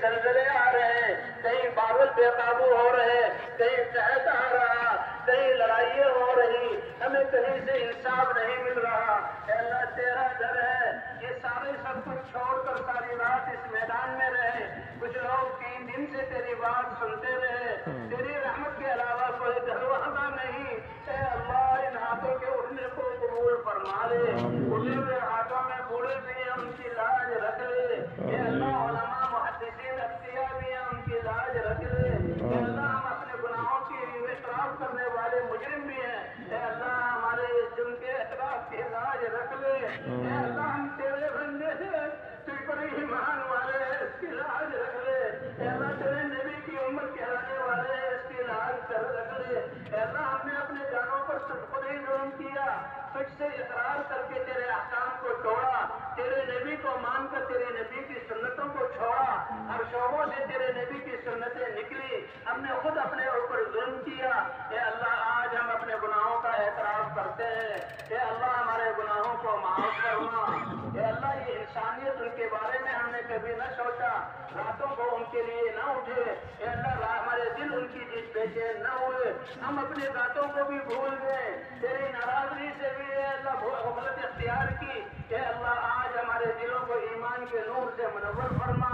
زلزلے آ رہے ہیں، کہیں بادل بے قابو ہو رہے، کہیں قحط آ رہا، کہیں لڑائیاں ہو رہی، ہمیں کہیں سے انصاف نہیں مل رہا۔ اے اللہ تیرا گھر ہے، یہ سارے سب کچھ چھوڑ کر ساری رات اس میدان میں رہے، کچھ لوگ 3 دن سے تیری بات سنتے رہے، تیری رحمت کے علاوہ کوئی گھر وہاں نہیں۔ اے اللہ ان ہاتھوں کے اٹھنے کو قبول فرما لے، اٹھے ہوئے ہاتھوں میں بوڑھے بھی ہیں ان کی لاج رکھ لے۔ اے اللہ علماء محدثین اتقیاء بھی ہیں ان کی لاج رکھ لے۔ اے اللہ ہم اپنے گناہوں کی اعتراف کرنے والے مجرم بھی ہیں، اے اللہ ہمارے اس جرم کے اعتراف کی لاج رکھ لے۔ اے اللہ ہم تیرے بندے ہیں، تو بڑے ایمان والے ہیں، اس کی لاج رکھ لے۔ اے اللہ تیرے نبی کی امت کہلانے والے ہیں، اس کی لاج کر رکھ لے۔ اے اللہ ہم نے اپنے جانوں پر خود ہی ظلم کیا، تجھ سے اقرار کر کے تیرے احکام کو توڑا، تیرے نبی کو مان کر تیرے نبی کی سنتوں کو چھوڑا، ہر شعبوں سے تیرے نبی کی سنتیں نکلی، ہم نے خود اپنے اوپر ظلم کیا۔ اے اللہ آج ہم اپنے گناہوں کا اعتراف کرتے ہیں، اے اللہ ہمارے گناہوں کو معاف فرما۔ اے اللہ یہ انسانیت ان کے بارے میں ہم نے کبھی نہ سوچا، راتوں کو ان کے لیے نہ اٹھے، اے اللہ ہمارے دل ان کی جیت بے چین نہ ہوئے، ہم اپنے ذاتوں کو بھی بھول گئے، تیری ناراضگی سے بھی اے اللہ غفلت اختیار کی۔ اے اللہ آج ہمارے دلوں کو ایمان کے نور سے منور فرما،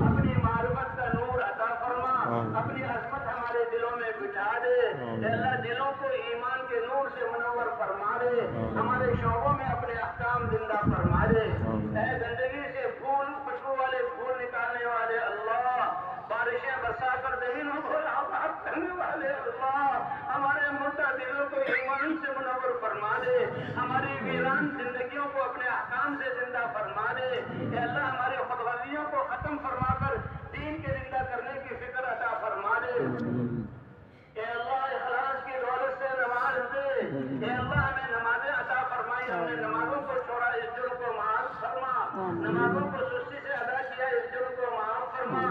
اپنی معرفت کا نور عطا فرما، اپنی عظمت ہمارے دلوں میں بٹھا دے۔ اے اللہ دلوں کو ایمان کے نور سے منور فرما دے، ہمارے شعبوں میں اپنے احکام زندہ فرما دے۔ اے گندگی سے پھول خوشبو والے پھول نکالنے والے اللہ، بارشیں برسا کر زمینوں کو آباد کرنے والے اللہ، ہمارے مردہ دلوں کو ایمان سے منور فرما دے، ہماری ویران زندگیوں کو اپنے احکام سے زندہ فرما دے۔ اے اللہ ہمارے خودغرضیوں کو ختم فرما کر دین کے زندہ کرنے کی فکر عطا فرما دے۔ اے اللہ اخلاص کی دولت سے نماز دے، اے اللہ ہمیں نمازیں عطا فرمائی، ہم نے نمازوں کو چھوڑا، اس جرم کو معاف فرما، نمازوں کو سستی سے ادا کیا، اس جرم کو معاف فرما،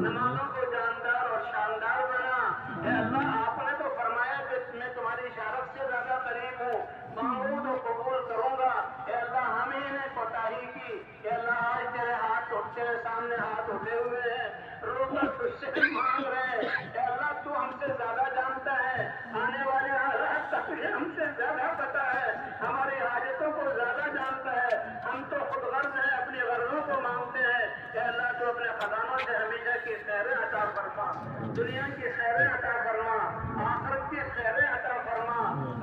نمازوں کو جاندار اور شاندار بنا۔ اے اللہ آپ نے تو فرمایا کہ میں تمہاری اشارت سے زیادہ قریب ہوں، مانگوں تو قبول کروں گا۔ اے اللہ ہم ہی نے کوتاہی کی، اے اللہ آج تیرے ہاتھ تیرے سامنے ہاتھ اٹھے ہوئے ہیں، رو کر تجھ سے مانگ رہے ہیں۔ اے اللہ تو ہم سے زیادہ جانتا ہے، آنے والے حالات تک بھی ہم سے زیادہ پتا ہے، ہماری حاجتوں کو زیادہ جانتا ہے، ہم تو خود غرض ہیں، اپنی غرضوں کو مانگتے ہیں۔ اے اللہ تو اپنے خزانوں سے ہمیشہ کی خیریں عطا فرما، دنیا کی خیریں عطا فرما، آخرت کی خیریں عطا فرما،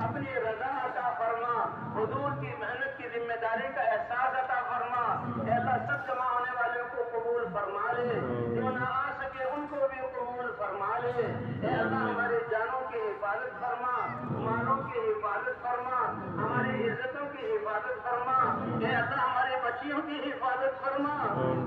اپنی رضا عطا فرما، حضور کی محنت کی ذمہ داری کا احساس عطا فرما۔ اے اللہ سب جمع ہونے والوں کو قبول فرما لے، جو نہ آ سکے ان کو بھی قبول فرما لے۔ اے اللہ ہماری جانوں کی حفاظت فرما، مالوں کی حفاظت فرما، ہماری عزتوں کی حفاظت فرما۔ اے اللہ ہماری بچیوں کی حفاظت فرما،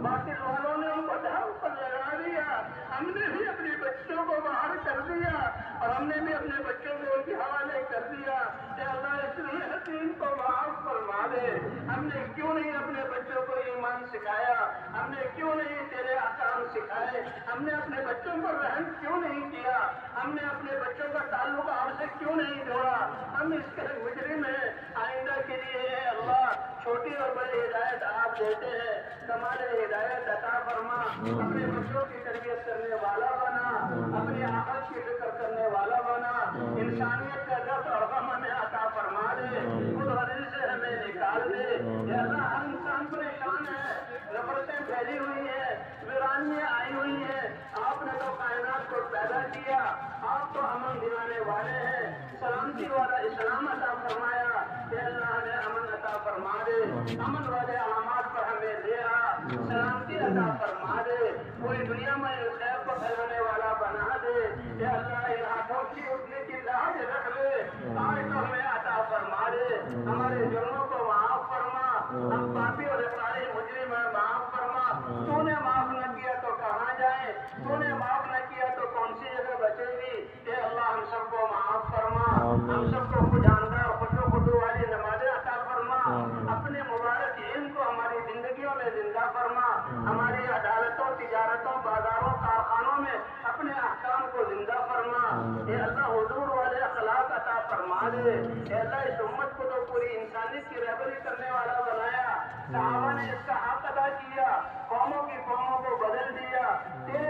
باطل والوں نے ان کو دھاؤ پر لگا دیا، ہم نے بھی اپنے بچوں کو باہر کر دیا اور ہم نے بھی اپنے بچوں کو ان کے حوالے کر دیا۔ اے اللہ اس حسین کو معاف فرما دے، ہم نے کیوں نہیں اپنے بچوں کو ایمان سکھایا، ہم نے کیوں نہیں تیرے احکام سکھائے، ہم نے اپنے بچوں پر رحم کیوں نہیں کیا، ہم نے اپنے بچوں کا تعلق آپ سے کیوں نہیں جوڑا، ہم اس کے مجرم ہیں۔ آئندہ کے لیے اے اللہ چھوٹی اور بڑی ہدایت آپ دیتے ہیں، کمال ہدایت عطا فرما، اپنے بچوں کی تربیت کرنے والا بنا، اپنی آخرت کی فکر کرنے والا بنا، انسانیت کا درد اور غم ہمیں عطا فرما دے، خود غرضی سے ہمیں نکال دے۔ اے اللہ ہر انسان پریشان ہے، نفرتیں پھیلی ہوئی ہیں، ویرانیاں آئی ہوئی ہیں، آپ نے تو کائنات کو پیدا کیا، آپ تو امن دلانے والے ہیں، سلامتی والا اسلام عطا فرمایا۔ اے اللہ ہمیں امن عطا فرما دے، امن والے علامات پر ہمیں لے آ، سلامتی عطا فرما دے، پوری دنیا میں خیر کو پھیلانے والا بنا دے۔ اے اللہ ان ہاتھوں کی اٹھنے کی لاج رکھ لے، آج تو ہمیں عطا فرما دے، ہمارے جرموں کو معاف فرما، ہم پاپی اور اقراری مجرم ہیں، معاف فرما، تو نے معاف نہ کیا تو کہاں جائیں، تو نے معاف نہ کیا تو کون سی جگہ بچے گی۔ اے اللہ ہم سب کو معاف فرما، ہم سب کو خود جاندار خوش و خضوع والی نمازیں عطا فرما، اپنے مبارک علم کو ہماری زندگیوں میں زندہ فرما، ہماری عدالتوں تجارتوں بازاروں کارخانوں میں اپنے احکام کو زندہ فرما۔ اے اللہ حضور والے اخلاق عطا فرما دے، اے اللہ اس امت کو تو پوری انسانیت کی رہبری کرنے والا بنایا، صحابہ نے اس کا حق ادا کیا، قوموں کی قوموں کو بدل دیا، تیرے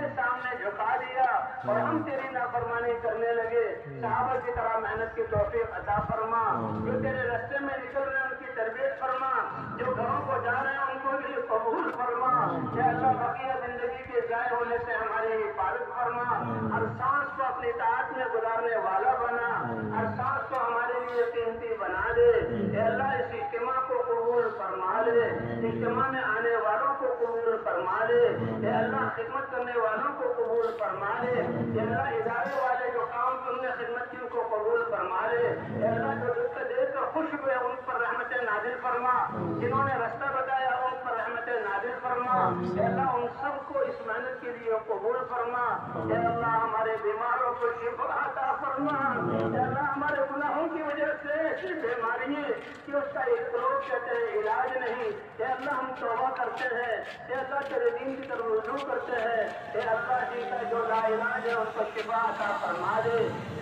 اور ہم تیری نافرمانی کرنے لگے، صحابہ کی طرح محنت کی توفیق عطا فرما، جو تیرے راستے میں نکل رہے ہیں ان کی تربیت فرما، جو گھروں کو جا رہے ہیں ان کو بھی قبول فرما، یا اللہ بقیہ زندگی کے ضائع ہونے سے ہماری حفاظت فرما، ہر سانس کو اپنی اطاعت میں گزارنے والا بنا، ہر سانس کو ہمارے لیے قیمتی بنا دے، اے اللہ اس اجتماع کو قبول فرما لے، اجتماع میں آنے والوں کو قبول فرما لے، اے اللہ خدمت کرنے والوں کو قبول فرما لے، اے اللہ ادارے والے جو کام تم نے خدمت کی ان کو قبول فرما لے، اے اللہ جو دکھ دیکھ کر خوش ہوئے ان پر رحمت نازل فرما، جنہوں نے رستہ بتایا ان پر رحمت نازل فرما، اے اللہ ان سب کو اس محنت کے لیے قبول فرما، اے اللہ ہمارے بیماروں کو شفا عطا فرما، اے اللہ ہمارے گناہوں کی وجہ سے ایسی بیماری ہے کہ اس کا ایک لوگ کہتے ہیں علاج نہیں، اے اللہ ہم توبہ کرتے ہیں، اے اللہ تیرے دین کی طرف رجوع کرتے ہیں، اے اللہ جی کا جو لا علاج ہے ان کو شفا عطا فرما دے،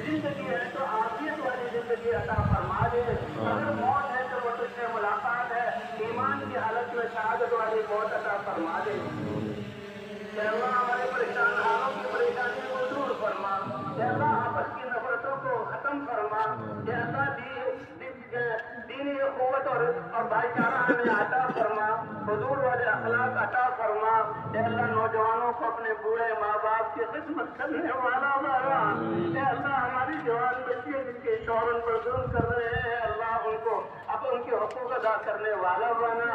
زندگی ہے تو عافیت والی زندگی عطا فرما دے، اگر موت ہے تو وہ تجھ سے ملاقات ہے، ایمان کی حالت میں شہادت والی موت عطا فرما دے، اے اللہ ہمارے پریشان حالوں کی پریشانی کو دور فرما، اے اللہ آپس کی نفرتوں کو ختم فرما، اے اللہ دینی قوت اور بھائی چارہ ہمیں عطا فرما، حضور والے اخلاق عطا فرما، اے اللہ نوجوانوں کو اپنے بوڑھے ماں باپ کی خدمت کرنے والا بنا، اے اللہ ہماری جوان بچے جن کے شوہر ان پر ظلم کر رہے ہیں اللہ ان کو اب ان کے حقوق ادا کرنے والا بنا،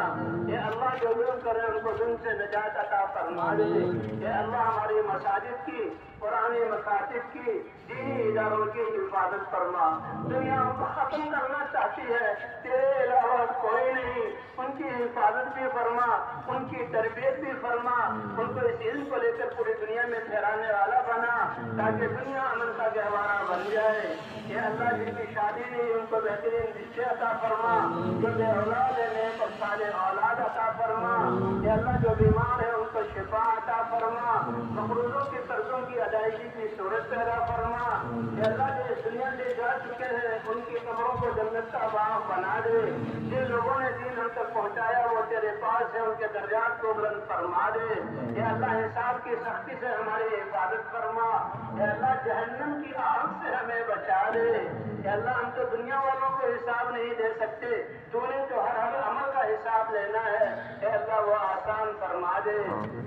اے اللہ جو ظلم کر رہے ہیں ان کو ظلم سے نجات عطا فرما دے، اے اللہ ہماری مساجد کی قرآن مکاتب کی دینی اداروں کی حفاظت فرما، دنیا ان کو ختم کرنا چاہتی ہے تیرے علاوہ کوئی نہیں، ان کی حفاظت بھی فرما، ان کی تربیت بھی فرما، ان کو اس علم کو لے کر پوری دنیا میں پھیلانے والا بنا تاکہ دنیا امن کا گہوارہ بن جائے، اے اللہ جن کی شادی نہیں ان کو بہترین رشتے عطا فرما، جو بے اولاد ہے نیک اور صالح اولاد عطا فرما، اے اللہ جو بیمار ہے ان کو شفا عطا فرما، مقروضوں کے قرضوں کی ادائیگی کی صورت پیدا فرما، اے اللہ جو اس دنیا سے جا چکے ہیں ان کی قبروں کو جنت کا باغ بنا دے، جن لوگوں نے دین ہم تک پہنچایا وہ تیرے پاس ہے ان کے درجات کو بلند فرما دے، اے اللہ حساب کی سختی سے ہماری حفاظت فرما، اے اللہ جہنم کی آگ سے ہمیں بچا دے، اے اللہ ہم تو دنیا والوں کو حساب نہیں دے سکتے، تو نے تو ہر عمل کا حساب لینا ہے، اے اللہ وہ آسان فرما دے،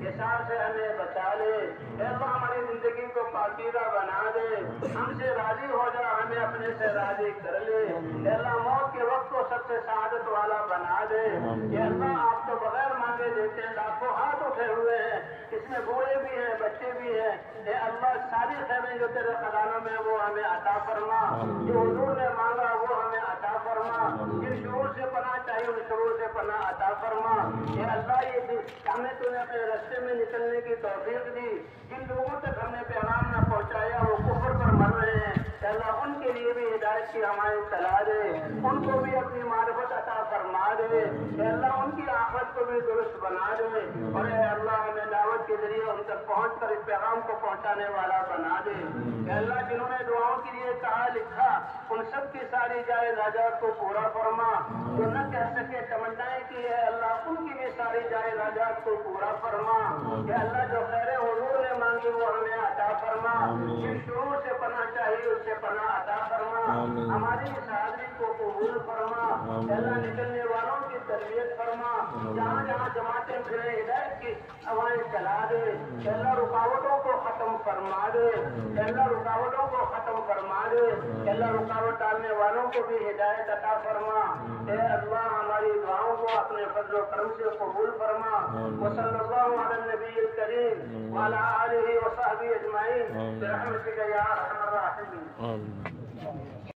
حساب سے ہمیں بچا لے، اے اللہ ہماری زندگی کو پاکیزہ بنا دے، ہم سے راضی ہو جا ہمیں اپنے سے راضی کر لے، اے اللہ موت کے وقت کو سب سے سعادت والا بنا دے، اے اللہ آپ تو بغیر مانگے دیتے ہیں، لاکھوں ہاتھ اٹھے ہوئے ہیں، اس میں بوڑھے بھی ہیں بچے بھی ہیں، اے اللہ ساری خیریں جو تیرے خزانوں میں وہ ہمیں عطا فرما، جو حضور نے مانگا وہ ہمیں عطا فرما، جن شرور سے پناہ چاہیے ان شرور سے پناہ عطا فرما، اے اللہ یہ ہمیں تو نے اپنے راستے میں نکلنے کی توفیق دی، جن لوگوں تک ہم نے پیغام نہ پہنچایا وہ کفر پر مر رہے ہیں، اے اللہ ان کے لیے بھی ہدایت کی ہمیں چلا دے، ان کو بھی اپنی معرفت عطا فرما دے، اے اللہ ان کی آفت کو بھی درست بنا دے، اور اے اللہ ہمیں دعوت کے ذریعے ان تک پہنچ کر اس پیغام کو پہنچانے والا بنا دے، اے اللہ جنہوں نے دعاؤں کے لیے کہا لکھا ان سب کی ساری جائز حاجات کو پورا فرما، جو نہ کہہ سکے تمنائیں کی ہے اللہ ان کی بھی ساری جائز حاجات کو پورا فرما، اے اللہ جو خیر حضور نے مانگی وہ ہمیں عطا فرما، جن شرور سے پناہ چاہیے اس سے پناہ عطا فرما، ہماری اس حاضری کو قبول فرما، اے اللہ نکلنے والوں کی تربیت فرما، جہاں جہاں جماعتیں پھرے ہدایت کی ہوائیں چلا دے، اے اللہ رکاوٹوں کو ختم فرما دے، اے اللہ رکاوٹوں کو ختم فرما دے، اے اللہ رکاوٹ ڈالنے والوں کو بھی ہدایت عطا فرما، اے اللہ ہماری دعاؤں کو اپنے فضل و کرم سے قبول فرما، وصلی اللہ علی النبی الکریم وعلی آلہ وصحبہ اجمعین برحمتک یا ارحم الراحمین۔